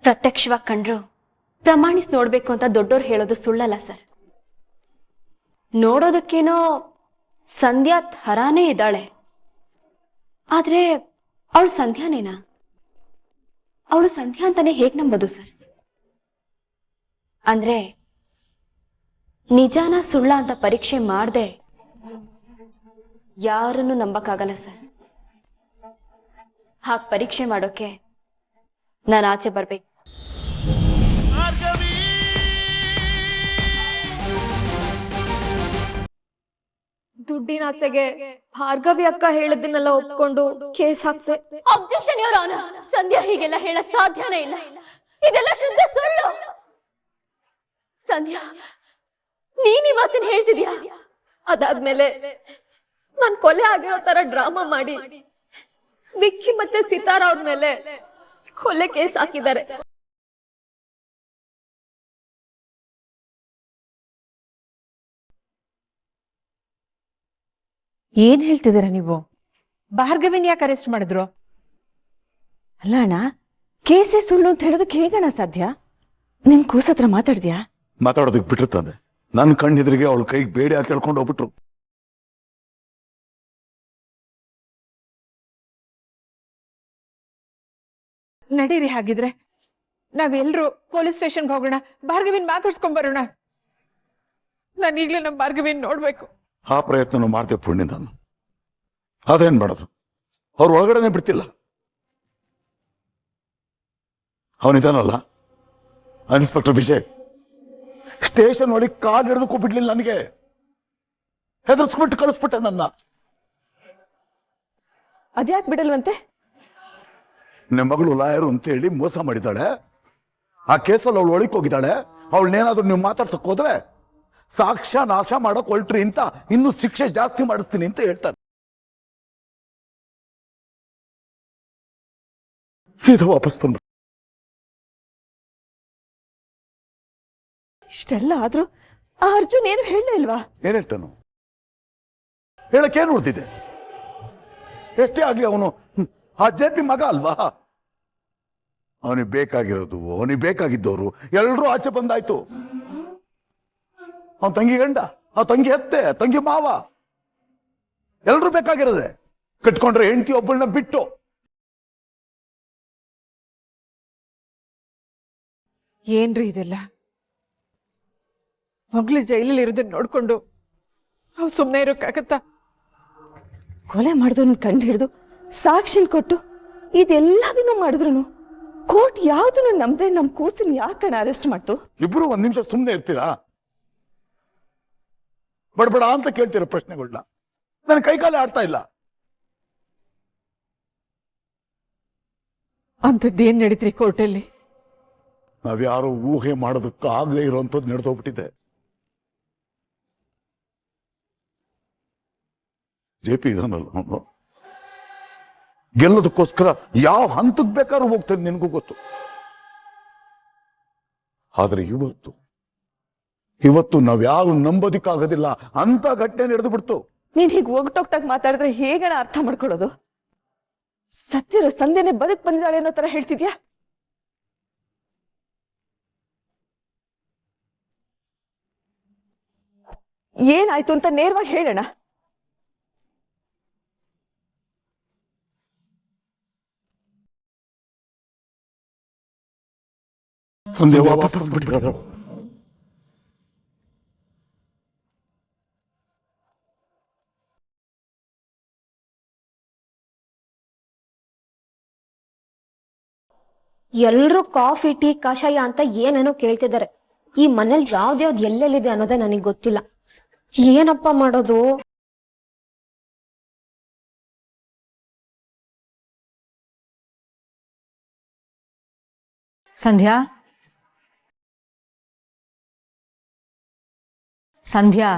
ಪ್ರತ್ಯಕ್ಷವಾಗಿ ಕಂಡ್ರು ಪ್ರಮಾಣಿಸಿ ನೋಡ್ಬೇಕು ಅಂತ ದೊಡ್ಡೋರು ಹೇಳೋದು ಸುಳ್ಳಲ್ಲ ಸರ್. ನೋಡೋದಕ್ಕೇನೋ ಸಂಧ್ಯಾ ಥರಾನೇ ಇದ್ದಾಳೆ, ಆದ್ರೆ ಅವಳು ಸಂಧ್ಯಾನೇನಾ? ಅವಳು ಸಂಧ್ಯಾ ಅಂತಾನೆ ಹೇಗ್ ನಂಬೋದು ಸರ್? ಅಂದ್ರೆ ನಿಜಾನ ಸುಳ್ಳ ಅಂತ ಪರೀಕ್ಷೆ ಮಾಡದೆ ಯಾರನ್ನು ನಂಬಕ್ಕಾಗಲ್ಲ ಸರ್. ಹಾಗೆ ಪರೀಕ್ಷೆ ಮಾಡೋಕೆ ನಾನು ಆಚೆ ಬರ್ಬೇಕು. ದುಡ್ಡಿನ ಆಸೆಗೆ ಭಾರ್ಗವಿ ಅಕ್ಕ ಹೇಳಿದ್ದನ್ನೆಲ್ಲ ಒಪ್ಕೊಂಡು ಕೇಸ್ ಹಾಕ್ತೆ. Objection your honour. ಸಂಧ್ಯಾ ಹೀಗೆಲ್ಲ ಹೇಳಕ್ ಸಾಧ್ಯನೇ ಇಲ್ಲ. ಇದೆಲ್ಲ ಶುದ್ಧ ಸುಳ್ಳು. ಸಂಧ್ಯಾ, ನೀನ್ ಈ ಮಾತನ್ನ ಹೇಳ್ತಿದ್ಯಾ? ಅದಾದ್ಮೇಲೆ ನಾನ್ ಕೊಲೆ ಆಗಿರೋ ತರ ಡ್ರಾಮಾ ಮಾಡಿ ವಿಕ್ಕಿ ಮತ್ತೆ ಸಿತಾರ ಅವ್ರ ಮೇಲೆ ಕೊಲೆ ಕೇಸ್ ಹಾಕಿದ್ದಾರೆ. ಏನ್ ಹೇಳ್ತಿದ್ದೀರಾ ನೀವು? ಭಾರ್ಗವಿನ್ ಯಾಕೆ ಅರೆಸ್ಟ್ ಮಾಡಿದ್ರು? ಅಲ್ಲ ಅಣ್ಣ, ಕೇಸೇ ಸುಳ್ಳು ಅಂತ ಹೇಳೋದಕ್ಕೆ ಹೇಗಣ್ಣ ಸಾಧ್ಯ? ನಿಮ್ ಕೂಸತ್ರ ಮಾತಾಡ್ದ್ಯಾ? ಮಾತಾಡೋದಕ್ಕೆ ಬಿಟ್ಟಿರ್ತಾನೆ. ನನ್ನ ಕಣ್ಣೆದುರಿಗೆ ಅವಳ ಕೈಗೆ ಬೇಡಿ ಹಾಕಿ ಹೇಳ್ಕೊಂಡು ಹೋಗ್ಬಿಟ್ರು. ನಡೀರಿ, ಹಾಗಿದ್ರೆ ನಾವೆಲ್ರೂ ಪೊಲೀಸ್ ಸ್ಟೇಷನ್ಗೆ ಹೋಗೋಣ, ಭಾರ್ಗವಿನ್ ಮಾತಾಡ್ಸ್ಕೊಂಡ್ ಬರೋಣ. ನಾನು ಈಗ್ಲೇ ನಮ್ಮ ಭಾರ್ಗವಿನ್ ನೋಡ್ಬೇಕು. ಆ ಪ್ರಯತ್ನ ಮಾಡ್ತೇವೆ ಪುಣ್ಯ. ನಾನು ಅದೇನ್ ಮಾಡೋದು? ಅವ್ರ ಒಳಗಡೆನೆ ಬಿಡ್ತಿಲ್ಲ. ಅವನಿದಾನಲ್ಲ ಇನ್ಸ್ಪೆಕ್ಟರ್ ವಿಜಯ್, ಸ್ಟೇಷನ್ ಒಳಗೆ ಕಾಲ್ ಹಿಡಿದಕ್ಕೂ ಬಿಡ್ಲಿಲ್ಲ. ನನಗೆ ಹೆದರ್ಸ್ಬಿಟ್ಟು ಕಳಿಸ್ಬಿಟ್ಟೆ ನನ್ನ. ಅದ್ಯಾಕೆ ಬಿಡಲ್ವಂತೆ? ನಿಮ್ಮ ಮಗಳು ಲಾಯರು ಅಂತ ಹೇಳಿ ಮೋಸ ಮಾಡಿದ್ದಾಳೆ. ಆ ಕೇಸಲ್ಲಿ ಅವಳು ಒಳಗೆ ಹೋಗಿದ್ದಾಳೆ. ಅವಳನ್ನೇನಾದ್ರೂ ನೀವು ಮಾತಾಡ್ಸಕ್ ಹೋದ್ರೆ ಸಾಕ್ಷ್ಯ ನಾಶ ಮಾಡಕ್ ಹೊಲ್ಟ್ರಿ ಅಂತ ಇನ್ನು ಶಿಕ್ಷೆ ಜಾಸ್ತಿ ಮಾಡಿಸ್ತೀನಿ ಅಂತ ಹೇಳ್ತಾರೆ. ಸೀದಾ ವಾಪಸ್ ಬಂದ್ರು. ಇಷ್ಟೆಲ್ಲ ಆದ್ರೂ ಆ ಅರ್ಜುನ್ ಏನು ಹೇಳಲೇ ಇಲ್ವಾ? ಏನ್ ಹೇಳ್ತಾನು? ಹೇಳಕ್ಕೇನು ಉಳಿದಿದೆ? ಎಷ್ಟೇ ಆಗ್ಲಿ ಅವನು ಆ ಜೆಪಿ ಮಗ ಅಲ್ವಾ? ಅವನಿಗೆ ಬೇಕಾಗಿರೋದು, ಅವನಿಗೆ ಬೇಕಾಗಿದ್ದವರು ಎಲ್ಲರೂ ಆಚೆ ಬಂದಾಯ್ತು. ಅವನ ತಂಗಿ ಗಂಡ, ಆ ತಂಗಿ ಅತ್ತೆ, ತಂಗಿ ಮಾವ ಎಲ್ರೂ ಬೇಕಾಗಿರೋದೆ. ಕಟ್ಕೊಂಡ್ರೆ ಹೆಂಡತಿ ಒಬ್ಬಳನ್ನ ಬಿಟ್ಟು. ಏನ್ರಿ ಇದೆಲ್ಲ? ಮಗ್ಳು ಜೈಲಲ್ಲಿ ಇರೋದನ್ನ ನೋಡ್ಕೊಂಡು ಅವ್ ಸುಮ್ಮನೆ ಇರೋಕ್ಕಾಗತ್ತಾ? ಕೊಲೆ ಮಾಡಿದವನ್ನ ಕಂಡು ಹಿಡಿದು ಸಾಕ್ಷಿನ್ ಕೊಟ್ಟು ಇದೆಲ್ಲದನ್ನು ಮಾಡಿದ್ರು ಕೋರ್ಟ್ ಯಾವ್ದನ್ನು ನಮ್ದೆ ನಮ್ ಕೂಸಿನ ಯಾಕಣ ಅರೆಸ್ಟ್ ಮಾಡ್ತು? ಇಬ್ರು ಒಂದ್ ನಿಮಿಷ ಸುಮ್ಮನೆ ಇರ್ತೀರಾ? ಬಡಬಡ ಅಂತ ಕೇಳ್ತೀರ ಪ್ರಶ್ನೆಗಳನ್ನ. ನನ್ನ ಕೈಕಾಲೇ ಆಡ್ತಾ ಇಲ್ಲ. ಅಂಥದ್ದೇನ್ ನಡೀತ್ರಿ ಕೋರ್ಟಲ್ಲಿ? ನಾವ್ಯಾರು ಊಹೆ ಮಾಡೋದಕ್ಕಾಗಲೇ ಇರೋಂಥದ್ದು ನಡೆದೋಗ್ಬಿಟ್ಟಿದೆ. ಜೆಪಿ ಇದನ್ನಲ್ಲ, ಅವನು ಗೆಲ್ಲೋದಕ್ಕೋಸ್ಕರ ಯಾವ ಹಂತಕ್ಕೆ ಬೇಕಾದ್ರೂ ಹೋಗ್ತಾನೆ, ನಿನಗೂ ಗೊತ್ತು. ಆದ್ರೆ ಇವತ್ತು ನಾವ್ಯಾರು ನಂಬೋದಿಕ್ಕಾಗೋದಿಲ್ಲ ಅಂತ ಘಟನೆ ನಡೆದು ಬಿಡ್ತು. ನೀನ್ ಹೀಗೆ ಒಗ್ಟೊಗ್ಟಾಗಿ ಮಾತಾಡಿದ್ರೆ ಹೇಗಣ ಅರ್ಥ ಮಾಡ್ಕೊಳ್ಳೋದು? ಸತ್ತಿರೋ ಸಂಧ್ಯನೆ ಬದುಕ್ ಬಂದಿದ್ದಾಳೆ ಅನ್ನೋ ತರ ಹೇಳ್ತಿದ್ಯಾ? ಏನಾಯ್ತು ಅಂತ ನೇರವಾಗಿ ಹೇಳೋಣ. ಸಂಧ್ಯಾ ವಾಪಸ್ ಬಂದ್ಬಿಟ್ಟಿದ್ದಾರೆ. ಎಲ್ರು ಕಾಫಿ ಟೀ ಕಷಾಯ ಅಂತ ಏನೇನೋ ಕೇಳ್ತಿದ್ದಾರೆ. ಈ ಮನೇಲಿ ಯಾವ್ದ್ಯಾವ್ದು ಎಲ್ಲೆಲ್ಲಿದೆ ಅನ್ನೋದೇ ನನಗೆ ಗೊತ್ತಿಲ್ಲ. ಏನಪ್ಪ ಮಾಡೋದು? ಸಂಧ್ಯಾ, ಸಂಧ್ಯಾ,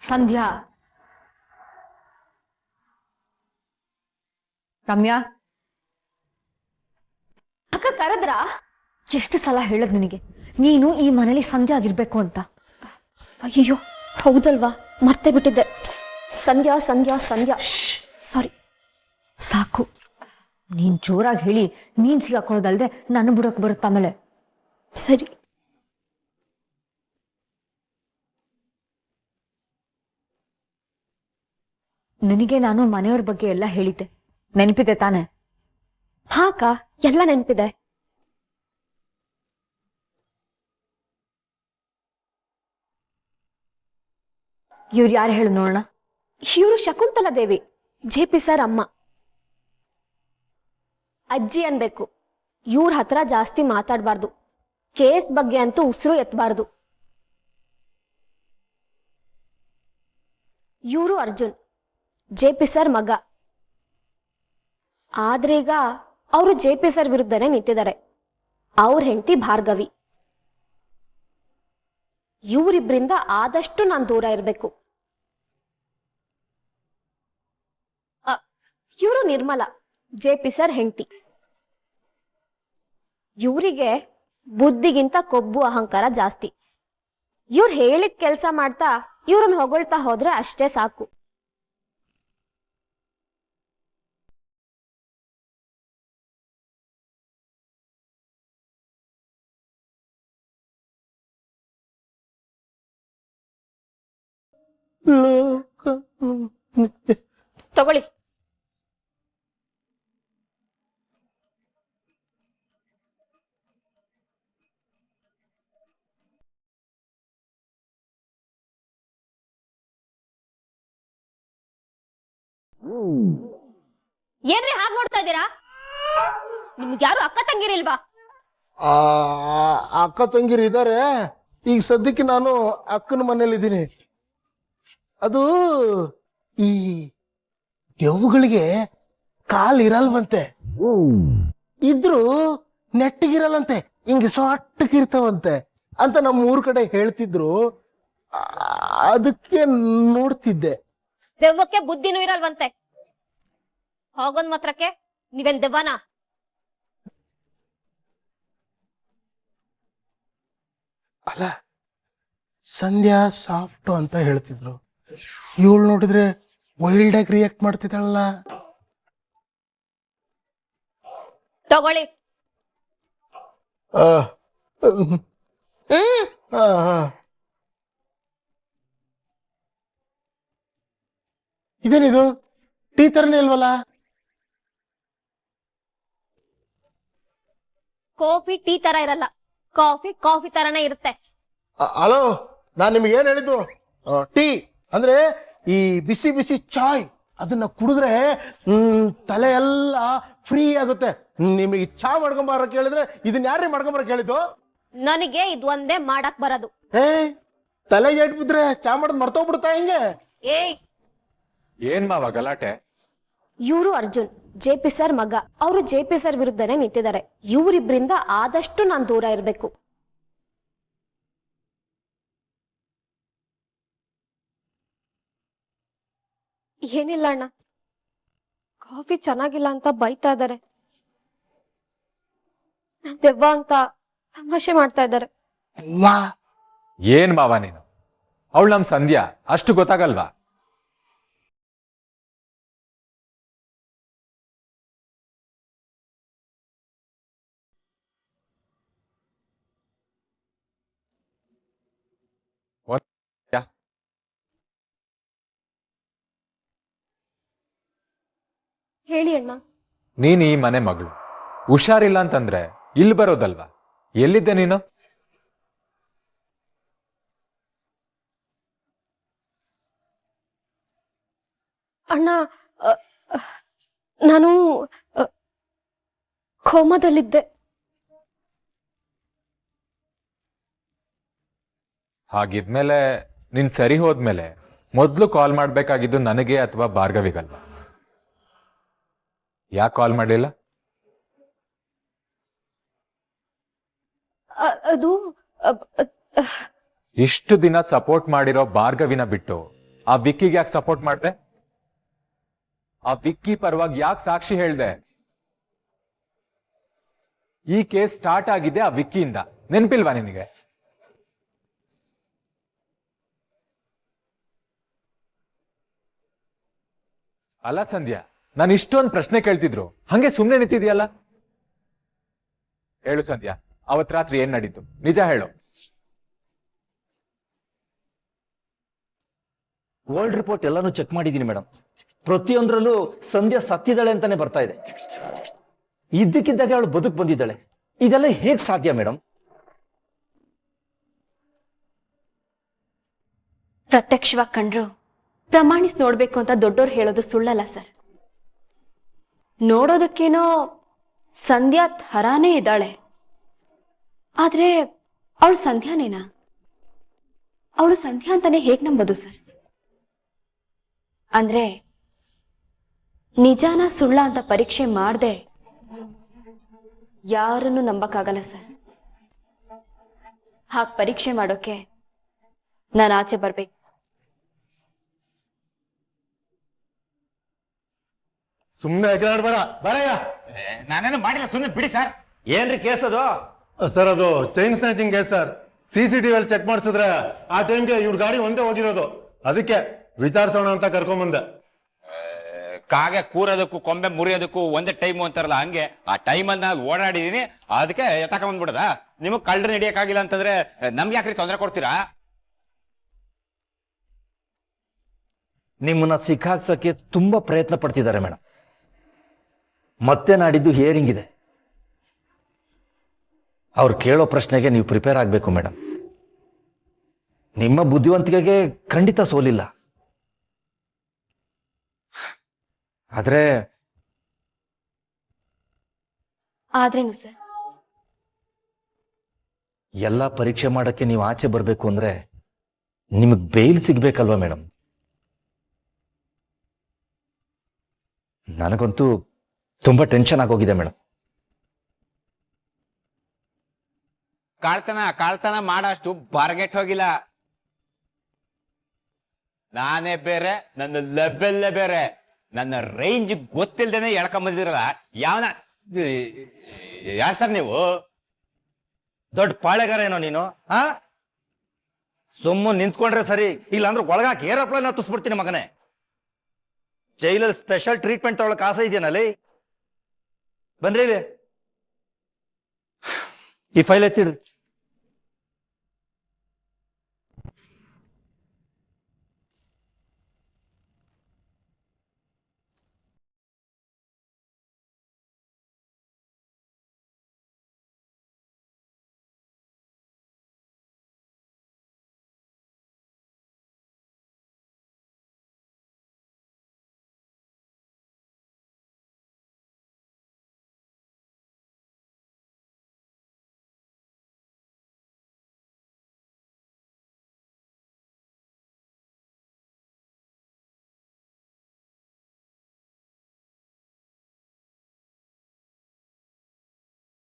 ಸಂಧ್ಯಾ, ರಮ್ಯಾ, ಅಕ್ಕ ಕರೆದ್ರ? ಎಷ್ಟು ಸಲ ಹೇಳದ್ ನಿನಗೆ ನೀನು ಈ ಮನೇಲಿ ಸಂಧ್ಯಾ ಆಗಿರ್ಬೇಕು ಅಂತ? ಅಯ್ಯೋ ಹೌದಲ್ವಾ, ಮರ್ತೇ ಬಿಟ್ಟಿದ್ದೆ. ಸಂಧ್ಯಾ ಸಂಧ್ಯಾ ಸಂಧ್ಯಾ. ಸಾರಿ. ಸಾಕು. ನೀನ್ ಜೋರಾಗಿ ಹೇಳಿ ನೀನ್ ಸಿಗಾಕೊಳ್ಳೋದಲ್ದೆ ನನ್ನ ಬುಡಕ್ ಬರುತ್ತ ಆಮೇಲೆ. ಸರಿ. ನಿನಗೆ ನಾನು ಮನೆಯವ್ರ ಬಗ್ಗೆ ಎಲ್ಲ ಹೇಳಿದ್ದೆ, ನೆನಪಿದೆ ತಾನೆ? ಹಾ ಅಕ್ಕ, ಎಲ್ಲ ನೆನಪಿದೆ. ಇವ್ರು ಯಾರು ಹೇಳು ನೋಡೋಣ. ಇವರು ಶಕುಂತಲಾ ದೇವಿ, JP ಸರ್ ಅಮ್ಮ. ಅಜ್ಜಿ ಅನ್ಬೇಕು. ಇವ್ರ ಹತ್ರ ಜಾಸ್ತಿ ಮಾತಾಡಬಾರ್ದು. ಕೇಸ್ ಬಗ್ಗೆ ಅಂತೂ ಉಸಿರು ಎತ್ತಬಾರ್ದು. ಇವರು ಅರ್ಜುನ್, JP ಸರ್ ಮಗ. ಆದ್ರೀಗ ಅವರು JP ಸರ್ ವಿರುದ್ಧನೇ ನಿಂತಿದ್ದಾರೆ. ಅವ್ರ ಹೆಂಡತಿ ಭಾರ್ಗವಿ. ಇವರಿಬ್ರಿಂದ ಆದಷ್ಟು ನಾನು ದೂರ ಇರಬೇಕು. ಇವರು ನಿರ್ಮಲಾ, JP ಸರ್ ಹೆಂಡತಿ. ಇವರಿಗೆ ಬುದ್ಧಿಗಿಂತ ಕೊಬ್ಬು ಅಹಂಕಾರ ಜಾಸ್ತಿ. ಇವ್ರು ಹೇಳಿದ ಕೆಲಸ ಮಾಡ್ತಾ ಇವ್ರನ್ನ ಹೊಗಳ್ತಾ ಹೋದ್ರೆ ಅಷ್ಟೇ ಸಾಕು. ತಗೊಳ್ಳಿ. ಏನ್ರಿ ಹಾಗೆ ನೋಡ್ತಾ ಇದ್ದೀರಾ? ನಿಮ್ಗೆ ಯಾರು ಅಕ್ಕ ತಂಗಿರಿಲ್ವಾ? ಅಕ್ಕ ತಂಗಿರು ಇದ್ದಾರೆ. ಈಗ ಸದ್ಯಕ್ಕೆ ನಾನು ಅಕ್ಕನ ಮನೇಲಿದ್ದೀನಿ. ಅದು ಈ ದೆವ್ವಗಳಿಗೆ ಕಾಲ್ ಇರಲ್ವಂತೆ, ಇದ್ರು ನೆಟ್ಟಿಗಿರಲ್ಲಂತೆ, ಹಿಂಗೆ ಸೊಟ್ಟಗಿರ್ತಾವಂತೆ ಅಂತ ನಮ್ಮ ಊರ್ ಕಡೆ ಹೇಳ್ತಿದ್ರು. ಅದಕ್ಕೆ ನೋಡ್ತಿದ್ದೆ. ದೆವ್ವಕ್ಕೆ ಬುದ್ಧಿನೂ ಇರಲ್ವಂತೆ. ಹೋಗೋನ್ ಮಾತ್ರಕ್ಕೆ ನೀವೇನ್ ದೆವ್ವನ? ಅಲ್ಲ, ಸಂಧ್ಯಾ ಸಾಫ್ಟ್ ಅಂತ ಹೇಳ್ತಿದ್ರು. ಇವಳು ನೋಡಿದ್ರೆ ವೈಲ್ಡ್ ಆಗಿ ರಿಯಾಕ್ಟ್ ಮಾಡ್ತಿದ್ದಾಳಲ್ಲ. ತಗೊಳ್ಳಿ. ಇದೇನಿದು? ಟೀ ತರನೇ ಇಲ್ವಲ್ಲ? ಕಾಫಿ ಟೀ ತರ ಇರಲ್ಲ, ಕಾಫಿ ತರನೇ ಇರುತ್ತೆ. ಹಲೋ, ನಾನ್ ನಿಮ್ಗೆ ಏನ್ ಹೇಳಿದ್ದು? ಟೀ ಅಂದ್ರೆ ಈ ಬಿಸಿ ಬಿಸಿ ಚಾಯ್, ಅದನ್ನ ಕುಡಿದ್ರೆ ತಲೆ ಎಲ್ಲ ಫ್ರೀ ಆಗುತ್ತೆ. ನಿಮಗೆ ಚಾ ಮಾಡ್ಕೊಂಬಾರ ಕೇಳಿದ್ರೆ ಇದನ್ನ ಯಾರೇ ಮಾಡ್ಕೊಂಬಾರ ಕೇಳಿದ್ದು? ನನಗೆ ಇದು ಒಂದೇ ಮಾಡಕ್ ಬರೋದು. ತಲೆಗೆ ಏಟ್ ಬಿದ್ರೆ ಚಾ ಮಾಡೋದ್ ಮರ್ತೋಗ್ಬಿಡ್ತಾ ಹಿಂಗೆ? ಏನ್ ಮಾವ ಗಲಾಟೆ? ಇವರು ಅರ್ಜುನ್, JP ಸರ್ ಮಗ. ಅವರು JP ಸರ್ ವಿರುದ್ಧನೇ ನಿಂತಿದ್ದಾರೆ. ಇವರಿಬ್ರಿಂದ ಆದಷ್ಟು ನಾನು ದೂರ ಇರಬೇಕು. ಏನಿಲ್ಲ ಅಣ್ಣ, ಕಾಫಿ ಚೆನ್ನಾಗಿಲ್ಲ ಅಂತ ಬೈತಾ ಇದ್ದಾರೆ. ದೆವ್ವ ಅಂತ ತಮಾಷೆ ಮಾಡ್ತಾ ಇದ್ದಾರೆ. ಏನ್ ಮಾವ ನೀನು? ಅವಳು ನಮ್ ಸಂಧ್ಯಾ, ಅಷ್ಟು ಗೊತ್ತಾಗಲ್ವಾ? ಹೇಳಿ ಅಣ್ಣ. ನೀನ್ ಈ ಮನೆ ಮಗಳು, ಹುಷಾರಿಲ್ಲ ಅಂತಂದ್ರೆ ಇಲ್ಲಿ ಬರೋದಲ್ವಾ? ಎಲ್ಲಿದ್ದೆ ನೀನು? ಅಣ್ಣ, ನಾನು ಕೋಮಾದಲ್ಲಿದ್ದೆ. ಹಾಗಿದ್ಮೇಲೆ ನೀನ್ ಸರಿ ಹೋದ್ಮೇಲೆ ಮೊದ್ಲು ಕಾಲ್ ಮಾಡ್ಬೇಕಾಗಿದ್ದು ನನಗೆ ಅಥವಾ ಭಾರ್ಗವಿಗಲ್ವಾ? ಯಾಕೆ ಕಾಲ್ ಮಾಡಲಿಲ್ಲ? ಅದು ಇಷ್ಟು ದಿನ ಸಪೋರ್ಟ್ ಮಾಡಿರೋ ಭಾರ್ಗವಿನ ಬಿಟ್ಟು ಆ ವಿಕ್ಕಿಗೆ ಯಾಕೆ ಸಪೋರ್ಟ್ ಮಾಡ್ದೆ? ಆ ವಿಕ್ಕಿ ಪರವಾಗಿ ಯಾಕೆ ಸಾಕ್ಷಿ ಹೇಳ್ದೆ? ಈ ಕೇಸ್ ಸ್ಟಾರ್ಟ್ ಆಗಿದೆ ಆ ವಿಕ್ಕಿಯಿಂದ, ನೆನ್ಪಿಲ್ವಾ ನಿನಗೆ? ಅಲ್ಲ ಸಂಧ್ಯಾ, ನಾನು ಇಷ್ಟೊಂದು ಪ್ರಶ್ನೆ ಕೇಳ್ತಿದ್ರು ಹಂಗೆ ಸುಮ್ಮನೆ ನಿಂತಿದ್ಯಲ್ಲ. ಹೇಳು ಸಂಧ್ಯಾ, ಅವತ್ ರಾತ್ರಿ ಏನ್ ನಡೀತು, ನಿಜ ಹೇಳು. ಓಲ್ಡ್ ರಿಪೋರ್ಟ್ ಎಲ್ಲಾನು ಚೆಕ್ ಮಾಡಿದ್ದೀನಿ ಮೇಡಮ್. ಪ್ರತಿಯೊಂದರಲ್ಲೂ ಸಂಧ್ಯಾ ಸತ್ತಿದ್ದಾಳೆ ಅಂತಾನೆ ಬರ್ತಾ ಇದೆ. ಇದ್ದಕ್ಕಿದ್ದಾಗ ಅವಳು ಬದುಕು ಬಂದಿದ್ದಾಳೆ. ಇದೆಲ್ಲ ಹೇಗ್ ಸಾಧ್ಯ ಮೇಡಮ್? ಪ್ರತ್ಯಕ್ಷವಾಗಿ ಕಂಡ್ರು ಪ್ರಮಾಣಿಸಿ ನೋಡ್ಬೇಕು ಅಂತ ದೊಡ್ಡೋರು ಹೇಳೋದು ಸುಳ್ಳಲ್ಲ ಸರ್. ನೋಡೋದಕ್ಕೇನೋ ಸಂಧ್ಯಾ ಥರಾನೇ ಇದ್ದಾಳೆ, ಆದ್ರೆ ಅವಳು ಸಂಧ್ಯಾನೇನಾ? ಅವಳು ಸಂಧ್ಯಾ ಅಂತಾನೆ ಹೇಗ್ ನಂಬೋದು ಸರ್? ಅಂದ್ರೆ ನಿಜಾನ ಸುಳ್ಳ ಅಂತ ಪರೀಕ್ಷೆ ಮಾಡದೆ ಯಾರನ್ನು ನಂಬಕ್ಕಾಗಲ್ಲ ಸರ್. ಹಾಗೆ ಪರೀಕ್ಷೆ ಮಾಡೋಕೆ ನಾನು ಆಚೆ ಬರ್ಬೇಕು. ಸುಮ್ಮನೆ ಎಗರಾಡ್ಬೇಡ, ಬರಯ್ಯ. ನಾನೇನು ಮಾಡಿಲ್ಲ, ಸುಮ್ಮನೆ ಬಿಡಿ ಸರ್. ಏನ್ರಿ ಕೇಸ್ ಅದು? ಸರ್ ಅದು chain snatching case sir. CCTV ಅಲ್ಲಿ ಚೆಕ್ ಮಾಡಿಸಿದ್ರೆ ಆ ಟೈಮ್ಗೆ ಇವ್ರ ಗಾಡಿ ಒಂದೇ ಹೋಗಿರೋದು. ಅದಕ್ಕೆ ವಿಚಾರಿಸೋಣ ಅಂತ ಕರ್ಕೊಂಬಂದೆ. ಕಾಗೆ ಕೂರೋದಕ್ಕೂ ಕೊಂಬೆ ಮುರಿಯೋದಕ್ಕೂ ಒಂದೇ ಟೈಮು ಅಂತಾರಲ್ಲ, ಹಂಗೆ ಆ ಟೈಮಲ್ಲಿ ನಾನು ಓಡಾಡಿದೀನಿ, ಅದಕ್ಕೆ ಎತ್ತಕೊಂಡ್ಬಿಡದ. ನಿಮಗ್ ಕಳ್ಳರು ಹಿಡಿಯಕ್ಕಾಗಿಲ್ಲ ಅಂತಂದ್ರೆ ನಮ್ಗೆ ಯಾಕ್ರಿ ತೊಂದರೆ ಕೊಡ್ತೀರಾ? ನಿಮ್ಮನ್ನ ಸಿಕ್ಕಾಕ್ಸಕ್ಕೆ ತುಂಬಾ ಪ್ರಯತ್ನ ಪಡ್ತಿದ್ದಾರೆ ಮೇಡಮ್. ಮತ್ತೆ ನಾಡಿದ್ದು ಹಿಯರಿಂಗ್ ಇದೆ. ಅವ್ರು ಕೇಳೋ ಪ್ರಶ್ನೆಗೆ ನೀವು ಪ್ರಿಪೇರ್ ಆಗಬೇಕು ಮೇಡಮ್. ನಿಮ್ಮ ಬುದ್ಧಿವಂತಿಕೆಗೆ ಖಂಡಿತ ಸೋಲಿಲ್ಲ. ಆದ್ರೇನು ಸರ್? ಎಲ್ಲ ಪರೀಕ್ಷೆ ಮಾಡಕ್ಕೆ ನೀವು ಆಚೆ ಬರಬೇಕು ಅಂದ್ರೆ ನಿಮಗೆ ಬೇಲ್ ಸಿಗ್ಬೇಕಲ್ವಾ ಮೇಡಮ್? ನನಗಂತೂ ತುಂಬಾ ಟೆನ್ಷನ್ ಆಗೋಗಿದೆ ಮೇಡಮ್. ಕಾಳ್ತನ ಮಾಡಷ್ಟು ಬಾರ್ಗೆಟ್ ಹೋಗಿಲ್ಲ. ನಾನೇ ಬೇರೆ, ನನ್ನ ಲೆವೆಲ್ಲೇ ಬೇರೆ. ನನ್ನ ರೇಂಜ್ ಗೊತ್ತಿಲ್ದೇನೆ ಎಳ್ಕೊಂಬಂದಿರಲ್ಲ. ಯಾರು ಸರ್ ನೀವು? ದೊಡ್ಡ ಪಾಳೆಗಾರ ಏನೋ ನೀನು? ಸುಮ್ಮನೆ ನಿಂತ್ಕೊಂಡ್ರೆ ಸರಿ, ಇಲ್ಲಾಂದ್ರೆ ಒಳಗಾಕಿ ಏರೋಪ್ಲೇನ್ ಹತ್ತಿಸ್ಬಿಡ್ತೀನಿ ಮಗನೇ. ಜೈಲಲ್ಲಿ ಸ್ಪೆಷಲ್ ಟ್ರೀಟ್ಮೆಂಟ್ ತಗೊಳಕ್ ಆಸೆ ಇದೆಯನಲ್ಲಿ? ಬನ್ರಿ, ಈ ಫೈಲ್ ಎತ್ತಿಡ್ರಿ.